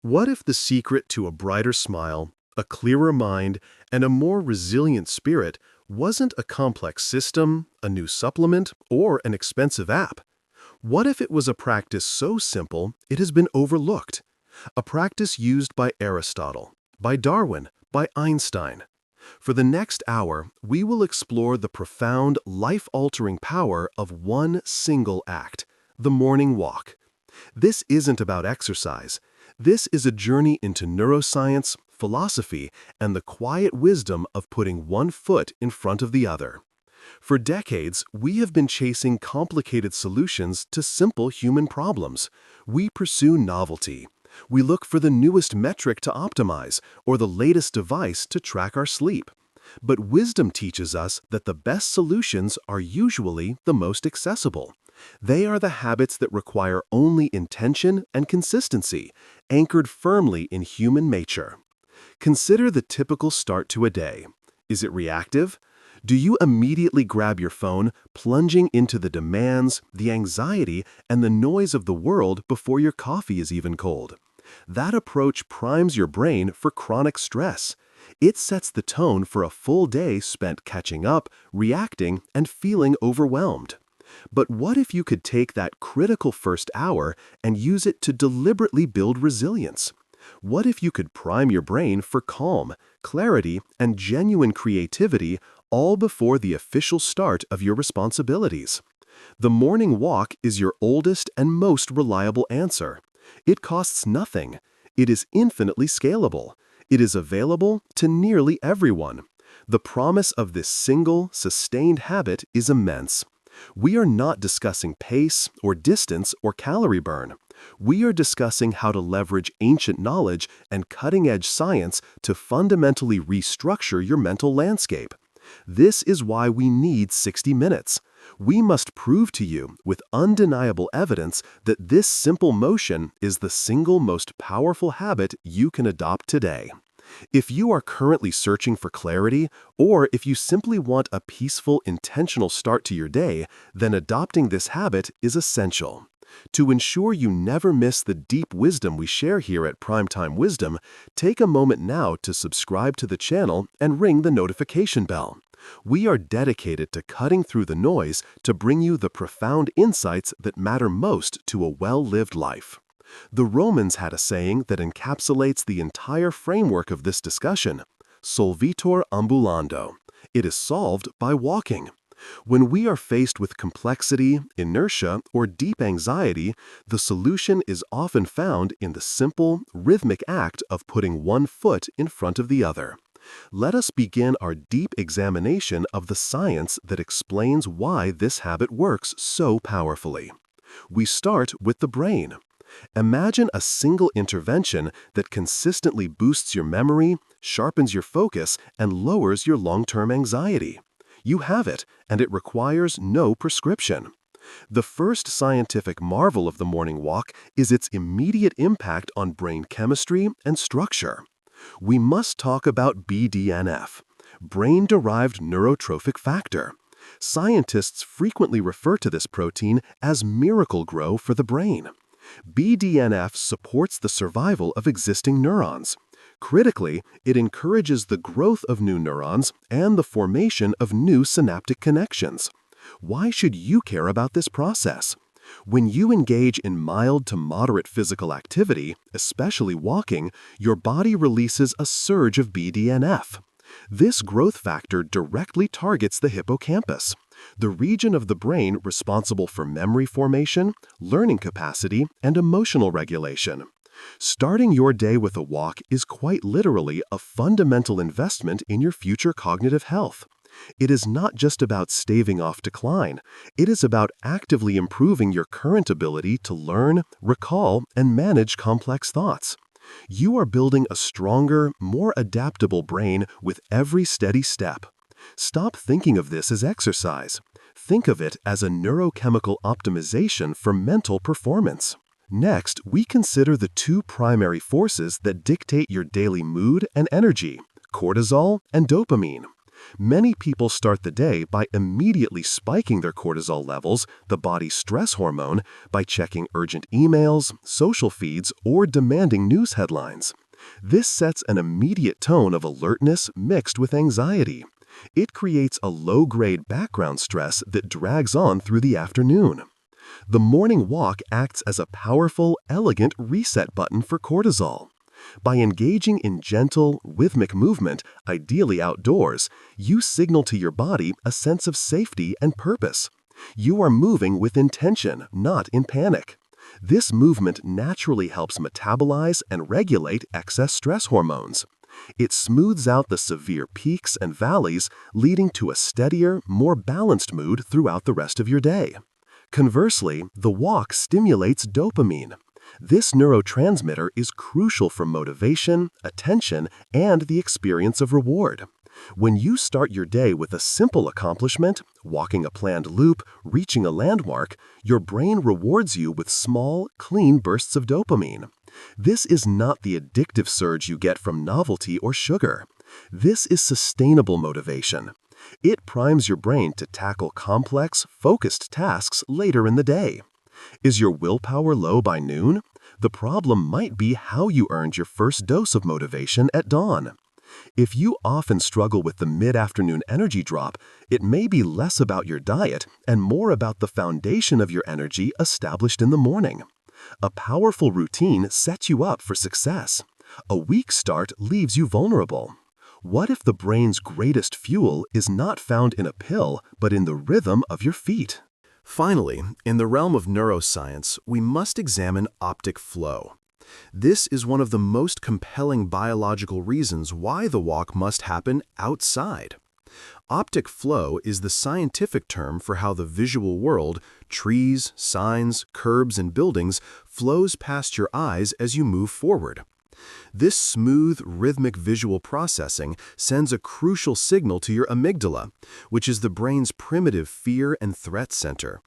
What if the secret to a brighter smile, a clearer mind, and a more resilient spirit wasn't a complex system, a new supplement, or an expensive app? What if it was a practice so simple it has been overlooked? A practice used by Aristotle, by Darwin, by Einstein. For the next hour, we will explore the profound, life-altering power of one single act, the morning walk. This isn't about exercise. This is a journey into neuroscience, philosophy, and the quiet wisdom of putting one foot in front of the other. For decades, we have been chasing complicated solutions to simple human problems. We pursue novelty. We look for the newest metric to optimize or the latest device to track our sleep. But wisdom teaches us that the best solutions are usually the most accessible. They are the habits that require only intention and consistency, anchored firmly in human nature. Consider the typical start to a day. Is it reactive? Do you immediately grab your phone, plunging into the demands, the anxiety, and the noise of the world before your coffee is even cold? That approach primes your brain for chronic stress. It sets the tone for a full day spent catching up, reacting, and feeling overwhelmed. But what if you could take that critical first hour and use it to deliberately build resilience? What if you could prime your brain for calm, clarity, and genuine creativity all before the official start of your responsibilities? The morning walk is your oldest and most reliable answer. It costs nothing. It is infinitely scalable. It is available to nearly everyone. The promise of this single, sustained habit is immense. We are not discussing pace or distance or calorie burn. We are discussing how to leverage ancient knowledge and cutting-edge science to fundamentally restructure your mental landscape. This is why we need 60 minutes. We must prove to you with undeniable evidence that this simple motion is the single most powerful habit you can adopt today. If you are currently searching for clarity, or if you simply want a peaceful, intentional start to your day, then adopting this habit is essential. To ensure you never miss the deep wisdom we share here at Primetime Wisdom, take a moment now to subscribe to the channel and ring the notification bell. We are dedicated to cutting through the noise to bring you the profound insights that matter most to a well-lived life. The Romans had a saying that encapsulates the entire framework of this discussion: solvitur ambulando. It is solved by walking. When we are faced with complexity, inertia, or deep anxiety, the solution is often found in the simple, rhythmic act of putting one foot in front of the other. Let us begin our deep examination of the science that explains why this habit works so powerfully. We start with the brain. Imagine a single intervention that consistently boosts your memory, sharpens your focus, and lowers your long-term anxiety. You have it, and it requires no prescription. The first scientific marvel of the morning walk is its immediate impact on brain chemistry and structure. We must talk about BDNF, brain-derived neurotrophic factor. Scientists frequently refer to this protein as miracle grow for the brain. BDNF supports the survival of existing neurons. Critically, it encourages the growth of new neurons and the formation of new synaptic connections. Why should you care about this process? When you engage in mild to moderate physical activity, especially walking, your body releases a surge of BDNF. This growth factor directly targets the hippocampus, the region of the brain responsible for memory formation, learning capacity, and emotional regulation. Starting your day with a walk is quite literally a fundamental investment in your future cognitive health. It is not just about staving off decline. It is about actively improving your current ability to learn, recall, and manage complex thoughts. You are building a stronger, more adaptable brain with every steady step. Stop thinking of this as exercise. Think of it as a neurochemical optimization for mental performance. Next, we consider the two primary forces that dictate your daily mood and energy: cortisol and dopamine. Many people start the day by immediately spiking their cortisol levels, the body's stress hormone, by checking urgent emails, social feeds, or demanding news headlines. This sets an immediate tone of alertness mixed with anxiety. It creates a low-grade background stress that drags on through the afternoon. The morning walk acts as a powerful, elegant reset button for cortisol. By engaging in gentle, rhythmic movement, ideally outdoors, you signal to your body a sense of safety and purpose. You are moving with intention, not in panic. This movement naturally helps metabolize and regulate excess stress hormones. It smooths out the severe peaks and valleys, leading to a steadier, more balanced mood throughout the rest of your day. Conversely, the walk stimulates dopamine. This neurotransmitter is crucial for motivation, attention, and the experience of reward. When you start your day with a simple accomplishment, walking a planned loop, reaching a landmark, your brain rewards you with small, clean bursts of dopamine. This is not the addictive surge you get from novelty or sugar. This is sustainable motivation. It primes your brain to tackle complex, focused tasks later in the day. Is your willpower low by noon? The problem might be how you earned your first dose of motivation at dawn. If you often struggle with the mid-afternoon energy drop, it may be less about your diet and more about the foundation of your energy established in the morning. A powerful routine sets you up for success. A weak start leaves you vulnerable. What if the brain's greatest fuel is not found in a pill, but in the rhythm of your feet? Finally, in the realm of neuroscience, we must examine optic flow. This is one of the most compelling biological reasons why the walk must happen outside. Optic flow is the scientific term for how the visual world, trees, signs, curbs, and buildings, flows past your eyes as you move forward. This smooth, rhythmic visual processing sends a crucial signal to your amygdala, which is the brain's primitive fear and threat center.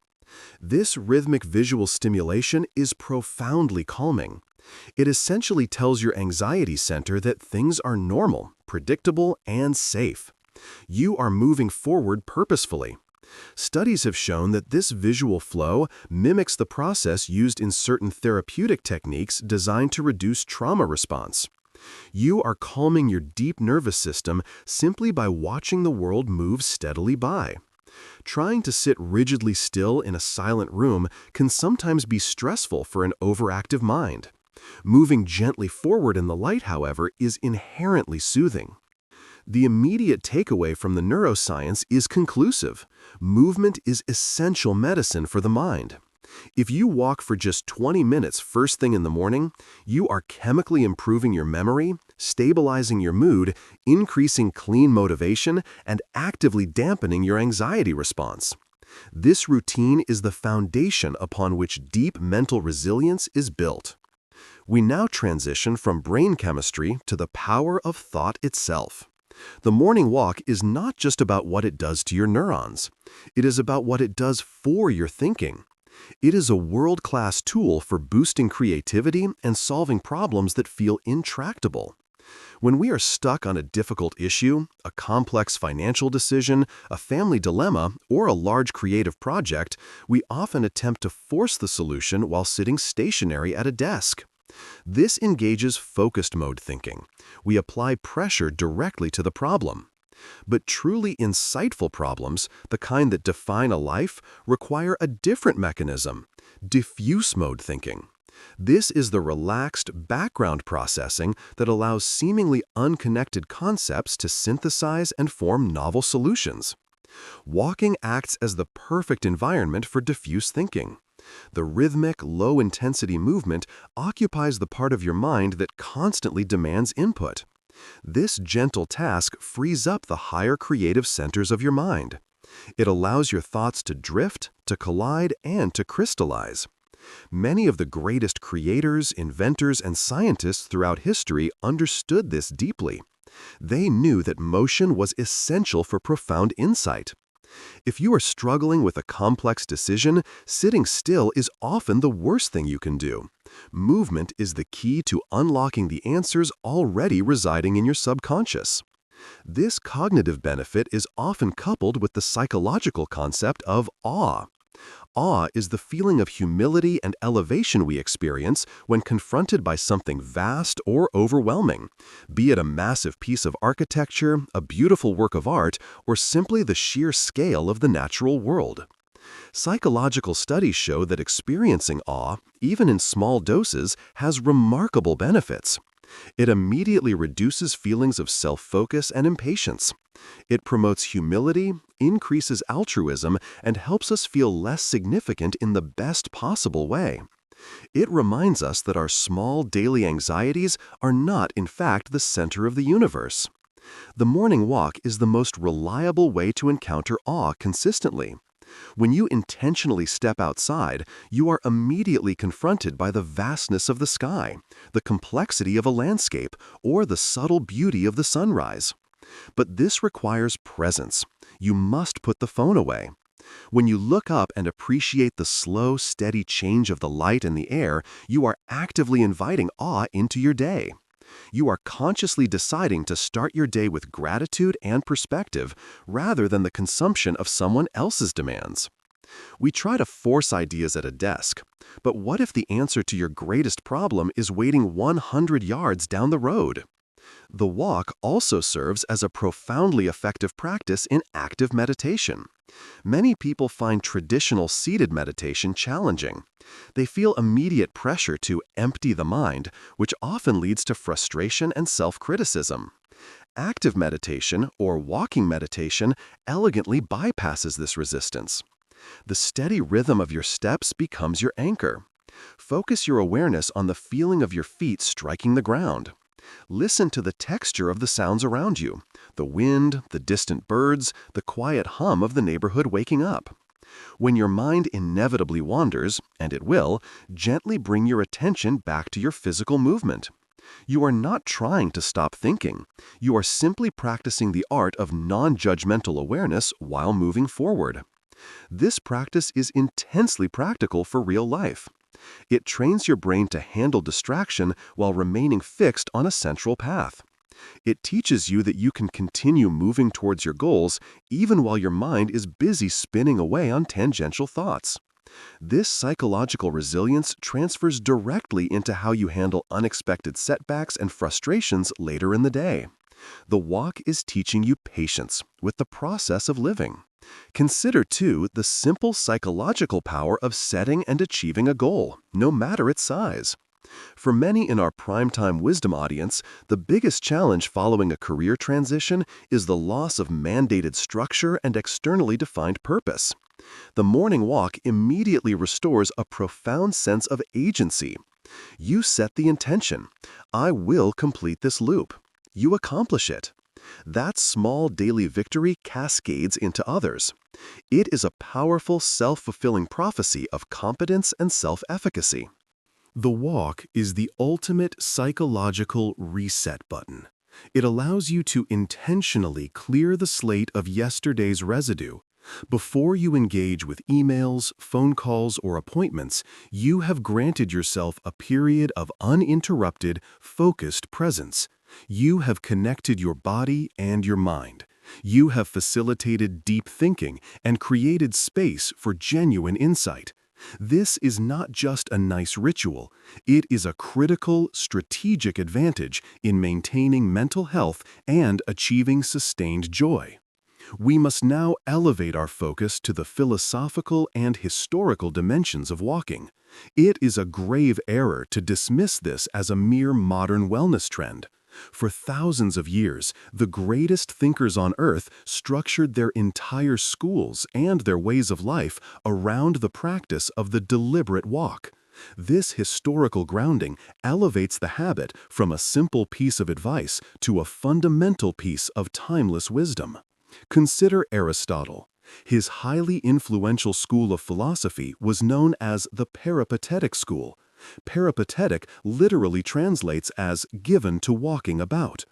This rhythmic visual stimulation is profoundly calming. It essentially tells your anxiety center that things are normal, predictable, and safe. You are moving forward purposefully. Studies have shown that this visual flow mimics the process used in certain therapeutic techniques designed to reduce trauma response. You are calming your deep nervous system simply by watching the world move steadily by. Trying to sit rigidly still in a silent room can sometimes be stressful for an overactive mind. Moving gently forward in the light, however, is inherently soothing. The immediate takeaway from the neuroscience is conclusive. Movement is essential medicine for the mind. If you walk for just 20 minutes first thing in the morning, you are chemically improving your memory, stabilizing your mood, increasing clean motivation, and actively dampening your anxiety response. This routine is the foundation upon which deep mental resilience is built. We now transition from brain chemistry to the power of thought itself. The morning walk is not just about what it does to your neurons. It is about what it does for your thinking. It is a world-class tool for boosting creativity and solving problems that feel intractable. When we are stuck on a difficult issue, a complex financial decision, a family dilemma, or a large creative project, we often attempt to force the solution while sitting stationary at a desk. This engages focused mode thinking. We apply pressure directly to the problem. But truly insightful problems, the kind that define a life, require a different mechanism, diffuse mode thinking. This is the relaxed background processing that allows seemingly unconnected concepts to synthesize and form novel solutions. Walking acts as the perfect environment for diffuse thinking. The rhythmic, low-intensity movement occupies the part of your mind that constantly demands input. This gentle task frees up the higher creative centers of your mind. It allows your thoughts to drift, to collide, and to crystallize. Many of the greatest creators, inventors, and scientists throughout history understood this deeply. They knew that motion was essential for profound insight. If you are struggling with a complex decision, sitting still is often the worst thing you can do. Movement is the key to unlocking the answers already residing in your subconscious. This cognitive benefit is often coupled with the psychological concept of awe. Awe is the feeling of humility and elevation we experience when confronted by something vast or overwhelming, be it a massive piece of architecture, a beautiful work of art, or simply the sheer scale of the natural world. Psychological studies show that experiencing awe, even in small doses, has remarkable benefits. It immediately reduces feelings of self-focus and impatience. It promotes humility, increases altruism, and helps us feel less significant in the best possible way. It reminds us that our small daily anxieties are not, in fact, the center of the universe. The morning walk is the most reliable way to encounter awe consistently. When you intentionally step outside, you are immediately confronted by the vastness of the sky, the complexity of a landscape, or the subtle beauty of the sunrise. But this requires presence. You must put the phone away. When you look up and appreciate the slow, steady change of the light and the air, you are actively inviting awe into your day. You are consciously deciding to start your day with gratitude and perspective rather than the consumption of someone else's demands. We try to force ideas at a desk, but what if the answer to your greatest problem is waiting 100 yards down the road? The walk also serves as a profoundly effective practice in active meditation. Many people find traditional seated meditation challenging. They feel immediate pressure to empty the mind, which often leads to frustration and self-criticism. Active meditation, or walking meditation, elegantly bypasses this resistance. The steady rhythm of your steps becomes your anchor. Focus your awareness on the feeling of your feet striking the ground. Listen to the texture of the sounds around you, the wind, the distant birds, the quiet hum of the neighborhood waking up. When your mind inevitably wanders, and it will, gently bring your attention back to your physical movement. You are not trying to stop thinking. You are simply practicing the art of non-judgmental awareness while moving forward. This practice is intensely practical for real life. It trains your brain to handle distraction while remaining fixed on a central path. It teaches you that you can continue moving towards your goals even while your mind is busy spinning away on tangential thoughts. This psychological resilience transfers directly into how you handle unexpected setbacks and frustrations later in the day. The walk is teaching you patience with the process of living. Consider, too, the simple psychological power of setting and achieving a goal, no matter its size. For many in our primetime wisdom audience, the biggest challenge following a career transition is the loss of mandated structure and externally defined purpose. The morning walk immediately restores a profound sense of agency. You set the intention. I will complete this loop. You accomplish it. That small daily victory cascades into others. It is a powerful, self-fulfilling prophecy of competence and self-efficacy. The walk is the ultimate psychological reset button. It allows you to intentionally clear the slate of yesterday's residue. Before you engage with emails, phone calls, or appointments, you have granted yourself a period of uninterrupted, focused presence. You have connected your body and your mind. You have facilitated deep thinking and created space for genuine insight. This is not just a nice ritual. It is a critical, strategic advantage in maintaining mental health and achieving sustained joy. We must now elevate our focus to the philosophical and historical dimensions of walking. It is a grave error to dismiss this as a mere modern wellness trend. For thousands of years, the greatest thinkers on earth structured their entire schools and their ways of life around the practice of the deliberate walk. This historical grounding elevates the habit from a simple piece of advice to a fundamental piece of timeless wisdom. Consider Aristotle. His highly influential school of philosophy was known as the Peripatetic school. Peripatetic literally translates as given to walking about.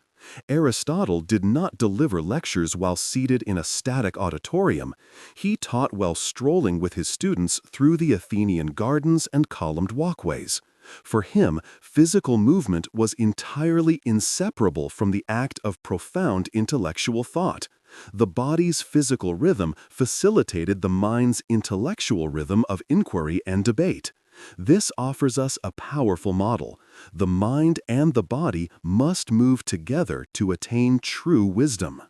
Aristotle did not deliver lectures while seated in a static auditorium. He taught while strolling with his students through the Athenian gardens and columned walkways. For him, physical movement was entirely inseparable from the act of profound intellectual thought. The body's physical rhythm facilitated the mind's intellectual rhythm of inquiry and debate. This offers us a powerful model. The mind and the body must move together to attain true wisdom.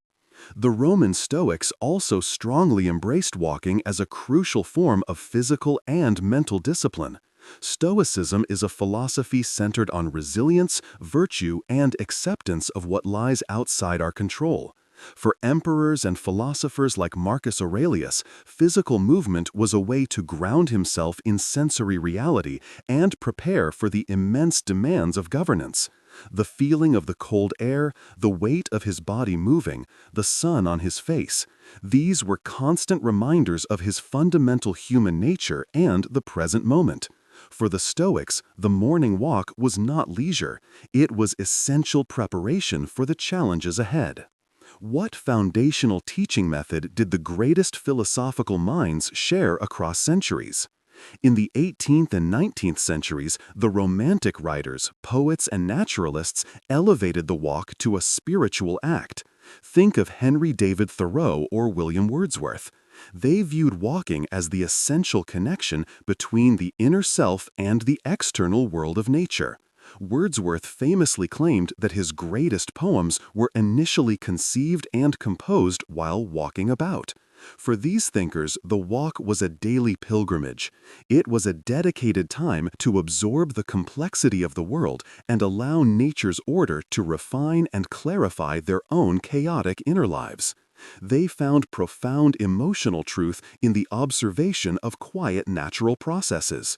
The Roman Stoics also strongly embraced walking as a crucial form of physical and mental discipline. Stoicism is a philosophy centered on resilience, virtue, and acceptance of what lies outside our control. For emperors and philosophers like Marcus Aurelius, physical movement was a way to ground himself in sensory reality and prepare for the immense demands of governance. The feeling of the cold air, the weight of his body moving, the sun on his face, these were constant reminders of his fundamental human nature and the present moment. For the Stoics, the morning walk was not leisure, it was essential preparation for the challenges ahead. What foundational teaching method did the greatest philosophical minds share across centuries? In the 18th and 19th centuries, the Romantic writers, poets, and naturalists elevated the walk to a spiritual act. Think of Henry David Thoreau or William Wordsworth. They viewed walking as the essential connection between the inner self and the external world of nature. Wordsworth famously claimed that his greatest poems were initially conceived and composed while walking about. For these thinkers, the walk was a daily pilgrimage. It was a dedicated time to absorb the complexity of the world and allow nature's order to refine and clarify their own chaotic inner lives. They found profound emotional truth in the observation of quiet natural processes.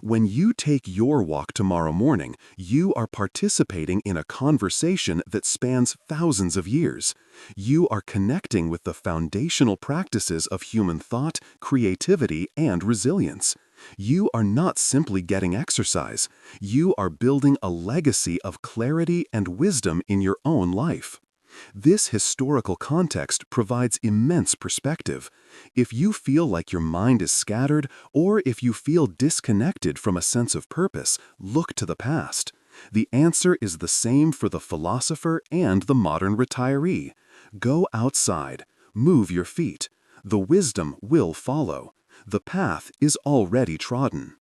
When you take your walk tomorrow morning, you are participating in a conversation that spans thousands of years. You are connecting with the foundational practices of human thought, creativity, and resilience. You are not simply getting exercise. You are building a legacy of clarity and wisdom in your own life. This historical context provides immense perspective. If you feel like your mind is scattered, or if you feel disconnected from a sense of purpose, look to the past. The answer is the same for the philosopher and the modern retiree. Go outside. Move your feet. The wisdom will follow. The path is already trodden.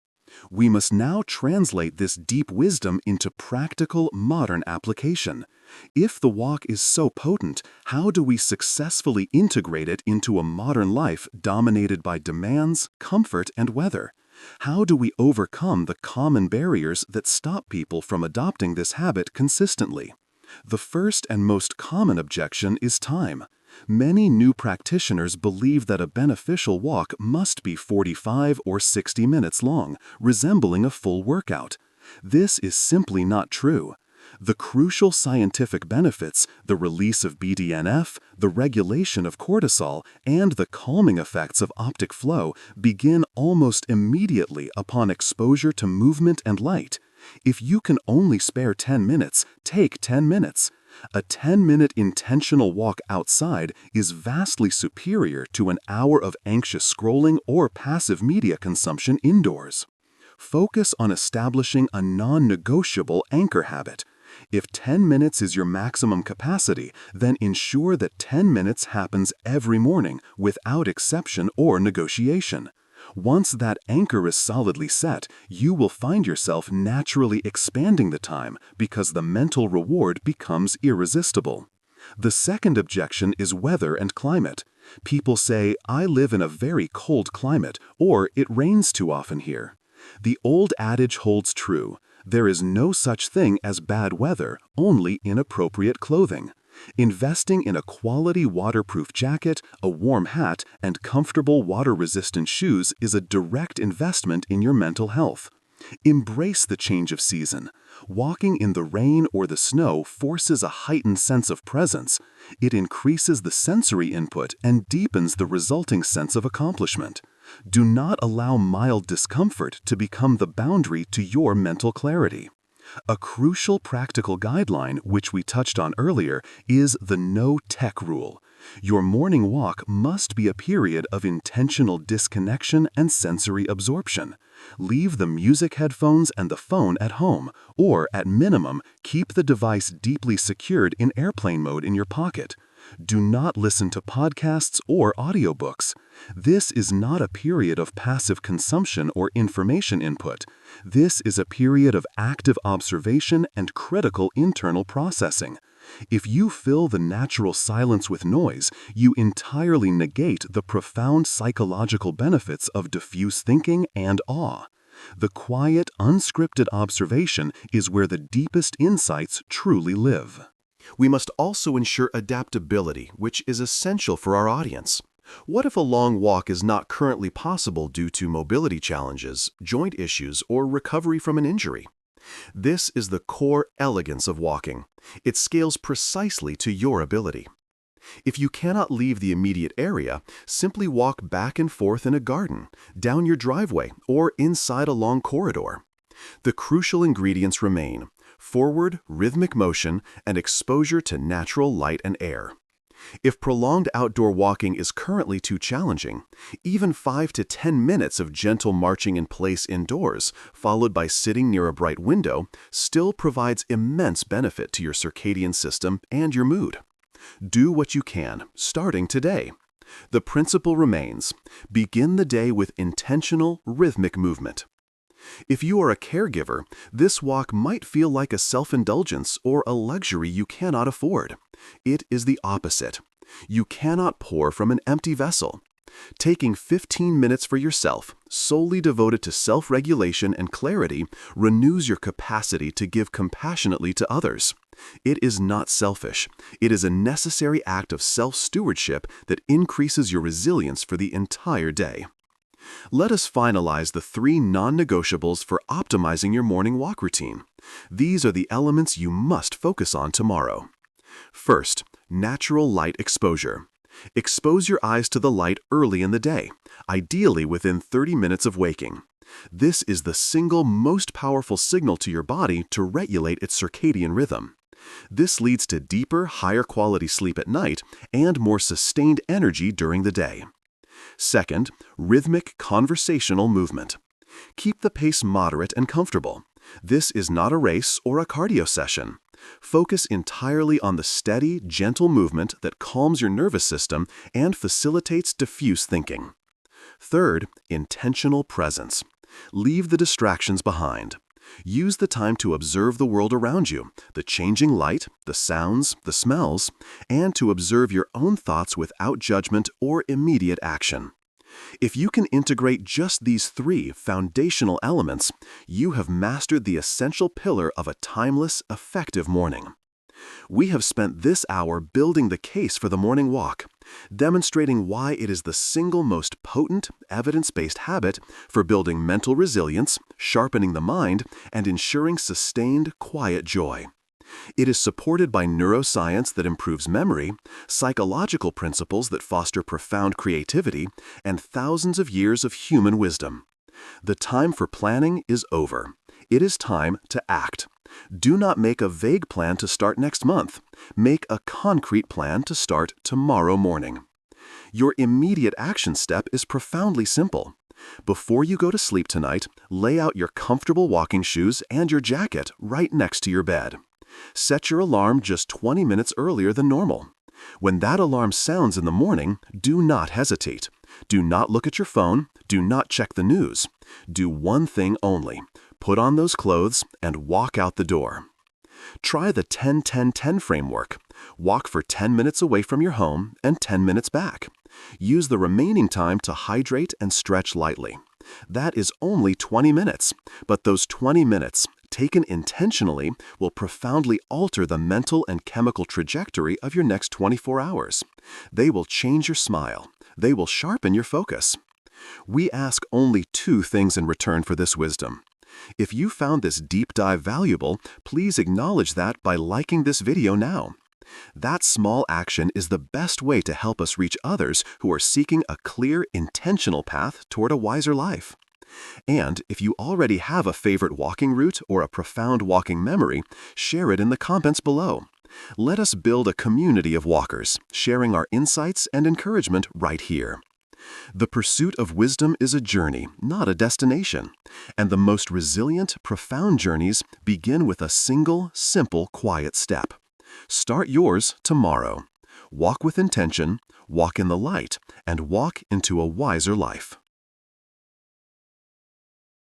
We must now translate this deep wisdom into practical, modern application. If the walk is so potent, how do we successfully integrate it into a modern life dominated by demands, comfort, and weather? How do we overcome the common barriers that stop people from adopting this habit consistently? The first and most common objection is time. Many new practitioners believe that a beneficial walk must be 45 or 60 minutes long, resembling a full workout. This is simply not true. The crucial scientific benefits, the release of BDNF, the regulation of cortisol, and the calming effects of optic flow begin almost immediately upon exposure to movement and light. If you can only spare 10 minutes, take 10 minutes. A 10-minute intentional walk outside is vastly superior to an hour of anxious scrolling or passive media consumption indoors. Focus on establishing a non-negotiable anchor habit. If 10 minutes is your maximum capacity, then ensure that 10 minutes happens every morning without exception or negotiation. Once that anchor is solidly set, you will find yourself naturally expanding the time because the mental reward becomes irresistible. The second objection is weather and climate. People say, "I live in a very cold climate," or "it rains too often here." The old adage holds true. There is no such thing as bad weather, only inappropriate clothing. Investing in a quality waterproof jacket, a warm hat, and comfortable water-resistant shoes is a direct investment in your mental health. Embrace the change of season. Walking in the rain or the snow forces a heightened sense of presence. It increases the sensory input and deepens the resulting sense of accomplishment. Do not allow mild discomfort to become the boundary to your mental clarity. A crucial practical guideline, which we touched on earlier, is the no-tech rule. Your morning walk must be a period of intentional disconnection and sensory absorption. Leave the music headphones and the phone at home, or at minimum, keep the device deeply secured in airplane mode in your pocket. Do not listen to podcasts or audiobooks. This is not a period of passive consumption or information input. This is a period of active observation and critical internal processing. If you fill the natural silence with noise, you entirely negate the profound psychological benefits of diffuse thinking and awe. The quiet, unscripted observation is where the deepest insights truly live. We must also ensure adaptability, which is essential for our audience. What if a long walk is not currently possible due to mobility challenges, joint issues, or recovery from an injury? This is the core elegance of walking. It scales precisely to your ability. If you cannot leave the immediate area, simply walk back and forth in a garden, down your driveway, or inside a long corridor. The crucial ingredients remain: forward, rhythmic motion, and exposure to natural light and air. If prolonged outdoor walking is currently too challenging, even 5 to 10 minutes of gentle marching in place indoors, followed by sitting near a bright window, still provides immense benefit to your circadian system and your mood. Do what you can, starting today. The principle remains: begin the day with intentional, rhythmic movement. If you are a caregiver, this walk might feel like a self-indulgence or a luxury you cannot afford. It is the opposite. You cannot pour from an empty vessel. Taking 15 minutes for yourself, solely devoted to self-regulation and clarity, renews your capacity to give compassionately to others. It is not selfish. It is a necessary act of self-stewardship that increases your resilience for the entire day. Let us finalize the 3 non-negotiables for optimizing your morning walk routine. These are the elements you must focus on tomorrow. First, natural light exposure. Expose your eyes to the light early in the day, ideally within 30 minutes of waking. This is the single most powerful signal to your body to regulate its circadian rhythm. This leads to deeper, higher quality sleep at night and more sustained energy during the day. Second, rhythmic conversational movement. Keep the pace moderate and comfortable. This is not a race or a cardio session. Focus entirely on the steady, gentle movement that calms your nervous system and facilitates diffuse thinking. Third, intentional presence. Leave the distractions behind. Use the time to observe the world around you, the changing light, the sounds, the smells, and to observe your own thoughts without judgment or immediate action. If you can integrate just these 3 foundational elements, you have mastered the essential pillar of a timeless, effective morning. We have spent this hour building the case for the morning walk, demonstrating why it is the single most potent, evidence-based habit for building mental resilience, sharpening the mind, and ensuring sustained, quiet joy. It is supported by neuroscience that improves memory, psychological principles that foster profound creativity, and thousands of years of human wisdom. The time for planning is over. It is time to act. Do not make a vague plan to start next month. Make a concrete plan to start tomorrow morning. Your immediate action step is profoundly simple. Before you go to sleep tonight, lay out your comfortable walking shoes and your jacket right next to your bed. Set your alarm just 20 minutes earlier than normal. When that alarm sounds in the morning, do not hesitate. Do not look at your phone. Do not check the news. Do one thing only. Put on those clothes and walk out the door. Try the 10-10-10 framework. Walk for 10 minutes away from your home and 10 minutes back. Use the remaining time to hydrate and stretch lightly. That is only 20 minutes, but those 20 minutes, taken intentionally, will profoundly alter the mental and chemical trajectory of your next 24 hours. They will change your smile. They will sharpen your focus. We ask only 2 things in return for this wisdom. If you found this deep dive valuable, please acknowledge that by liking this video now. That small action is the best way to help us reach others who are seeking a clear, intentional path toward a wiser life. And if you already have a favorite walking route or a profound walking memory, share it in the comments below. Let us build a community of walkers, sharing our insights and encouragement right here. The pursuit of wisdom is a journey, not a destination. And the most resilient, profound journeys begin with a single, simple, quiet step. Start yours tomorrow. Walk with intention, walk in the light, and walk into a wiser life.